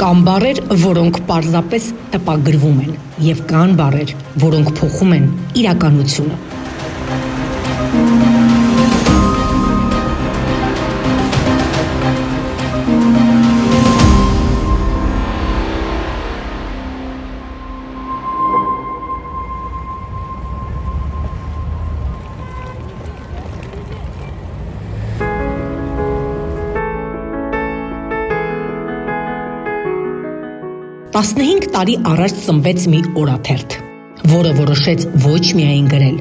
Կան բառեր, որոնք պարզապես տպագրվում են, եւ կան բառեր, որոնք փոխում են իրականությունը։ Տասնհինգ տարի առաջ ծնվեց մի օրաթերթ, որը որոշեց ոչ միայն գրել,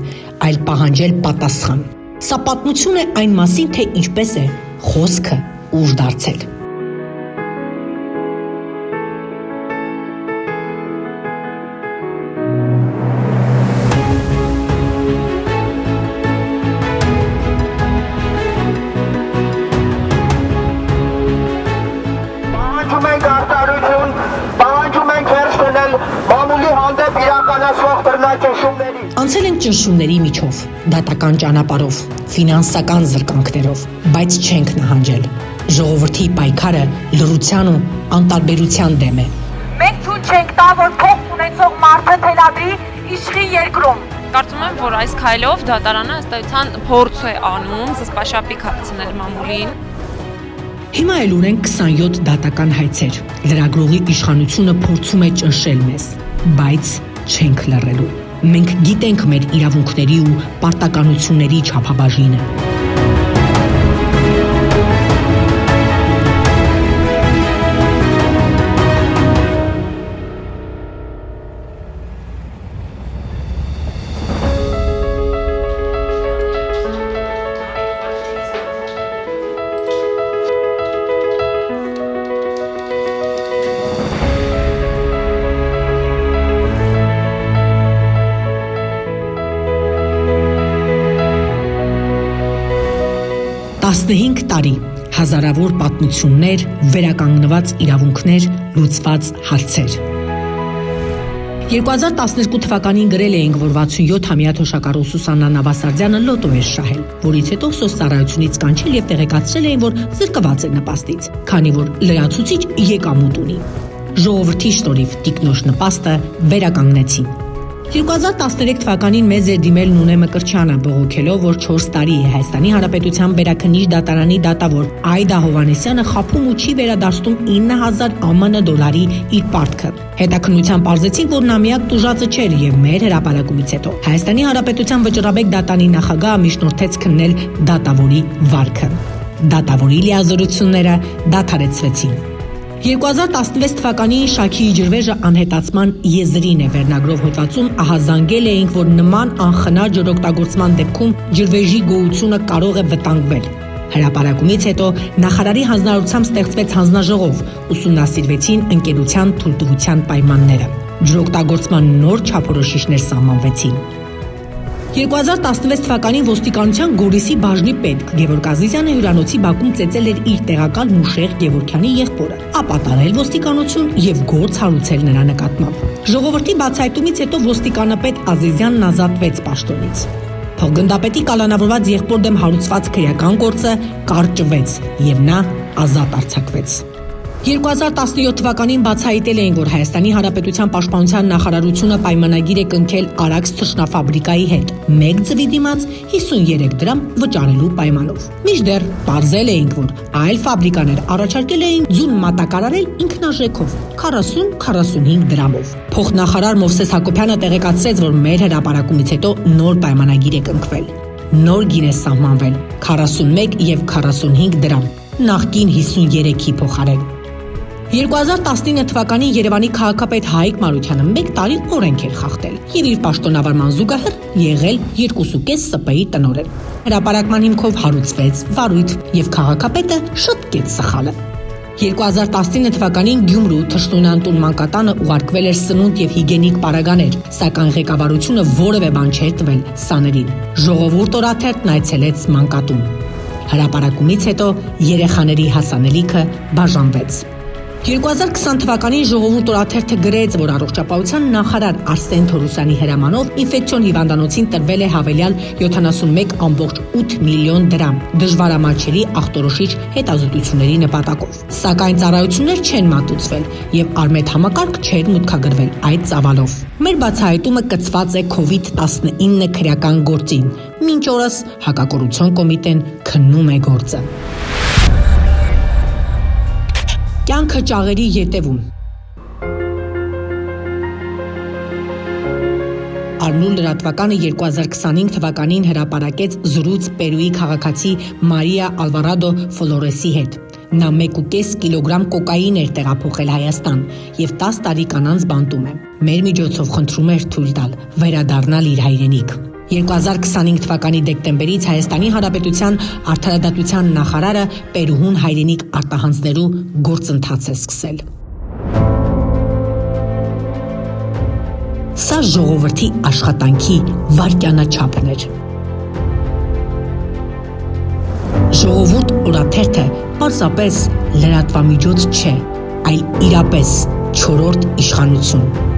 այլ պահանջել պատասխան։ Սա պատմություն է այն մասին, թե ինչպես է խոսքը ուժ դարձել։ Անցել ենք ճնշումների միջով, դատական ճանապարհով, ֆինանսական զրկանքներով, բայց չենք նահանջել։ Ժողովրդի պայքարը լռության ու անտարբերության դեմ է։ Մենք ցույց չենք տա, որ փող ունեցող մարդը թելադրի իշխի երկրում։ Կարծում եմ, որ այս քայլով դատարանը ըստ էության փորձ է անում զսպաշապի կապցնել մամուլին։ Հիմա էլ ունենք 27 դատական հայցեր։ Լրագրողի իշխանությունը փորձում է ճնշել մեզ, բայց չենք լռելու։ Մենք գիտենք մեր իրավունքների ու պարտականությունների չափաբաժինը։ Տասնհինգ տարի, հազարավոր պատմություններ, վերականգնված իրավունքներ, լուծված հարցեր։ 2012 թվականին գրել էինք, որ 67-ամյա թոշակառու Սուսաննա Նավասարդյանը լոտո էր շահել, որից հետո սոցծառայությունից կանչել եւ տեղեկացրել էին, որ զրկված է նպաստից, քանի որ լրացուցիչ եկամուտ ունի։ Ժողովրդի շնորհիվ տիկնոջ նպաստը վերականգնեցին։ 2013 թվականին մեզ էր դիմել Նունե Մկրտչյանը, բողոքելով, որ 4 տարի է Հայաստանի Հանրապետության վերաքննիչ դատարանի դատավոր Այդա Հովհաննիսյանը խաբում ու չի վերադարձնում 9000 ԱՄՆ դոլարի իր պարտքը։ Հետաքննության պարզեցինք, որ նա միակ տուժածը չէր եւ մեր հրապարակումից հետո Հայաստանի Հանրապետության վճռաբեկ դատանի նախագահը միջնորդեց քննել դատավորի վարքը։ Դատավորի լիազորությունները դադարեցվեցին։ 2016 թվականին Շաքիի ջրվեժը անհետացման եզրին է վերնագրով հոդվածում ահազանգել էինք, որ նման անխնա ջրօգտագործման դեպքում ջրվեժի գոյությունը կարող է վտանգվել։ Հրապարակումից հետո նախարարի հանձնարարությամբ ստեղծվեց հանձնաժողով, ուսումնասիրվեցին ընկերության թույլտվության պայմանները։ Ջրօգտագործման նոր չափորոշիչներ սահմանվեցին։ 2016 թվականին ոստիկանության Գորիսի բաժնի պետ Գևորգ Ազիզյանը հյուրանոցի բակում ծեծել էր իր տեղակալ Մուշեղ Գևորգյանի եղբորը, ապատարել ոստիկանություն եւ գործ հարուցել նրա նկատմամբ։ Ժողովրդի բացահայտումից հետո ոստիկանապետ Ազիզյանն ազատվեց պաշտոնից։ Փոխգնդապետի կալանավորված եղբոր դեմ հարուցված քրեական գործը կարճվեց եւ նա ազատ արձակվեց։ 2017 թվականին բացահայտել էին, որ Հայաստանի Հանրապետության Պաշտպանության նախարարությունը պայմանագիր է կնքել Արաքս թշնաֆաբրիկայի հետ 1 ձվի դիմաց 53 դրամ վճարելու պայմանով։ Մինչդեռ պարզել էինք, որ այլ ֆաբրիկաներ առաջարկել էին ձուն մատակարարել ինքնաժեքով 40-45 դրամով։ Փոխնախարար Մովսես Հակոբյանը տեղեկացրեց, որ մեր հրապարակումից հետո նոր պայմանագիր է կնքվել։ Նոր գին է սահմանվել 41 եւ 45 դրամ, նախկին 53-ի փոխարեն։ 2019 թվականին Երևանի քաղաքապետ Հայկ Մարությանը 1 տարի օրենք էր խախտել եւ իր պաշտոնավարման զուգահեռ եղել 2.5 ՍՊ-ի տնօրեն։ Հրապարակման հիմքով հարուցվեց վարույթ եւ քաղաքապետը շտկեց սխալը։ 2019 թվականին Գյումրու Թշնունանտուն մանկատանը ուղարկվել էր սնունդ եւ հիգիենիկ պարագաներ, սակայն ղեկավարությունը որևէ բան չէր տվել սաներին։ Ժողովուրդ օրաթերթն այցելեց մանկատուն։ Հրապարակումից հետո երեխաների հասանելիքը բաժանվեց։ 2020 թվականին ժողովուրդ օրաթերթը գրեց, որ առողջապահության նախարար Արսեն Թորոսյանի հրամանով ինֆեկցիոն հիվանդանոցին տրվել է հավելյալ 71.8 միլիոն դրամ դժվարամատչելի ախտորոշիչ հետազոտությունների նպատակով։ Սակայն ծառայություններ չեն մատուցվել եւ արմետ համակարգ չէր մուտքագրվել այդ ծավալով։ Մեր բացահայտումը կցված է COVID-19 քրեական գործին։ Մինչ օրս հակակոռուպցիոն կոմիտեն քննում է գործը։ Կյանքը ճաղերի ետևում։ Արմնուլ լրատվականը 2025 թվականին հրապարակեց զրույց Պերուի քաղաքացի Մարիա Ալվարադո Ֆլորեսի հետ։ Նա 1.5 կիլոգրամ կոկաին էր տեղափոխել Հայաստան եւ 10 տարի կանանց բանտում է։ Մեր միջոցով խնդրում էր թույլ տալ վերադառնալ իր հայրենիք։ 2025 թվականի դեկտեմբերից Հայաստանի Հանրապետության Արդարադատության նախարարը Պերուհուն հայրենիք արտահանձնելու գործընթաց է սկսել։ Սա ժողովրդի աշխատանքի վայրկյանաչափն էր։ Ժողովուրդ օրաթերթը պարզապես լրատվամիջոց չէ, այլ իրապես չորրորդ իշխանություն։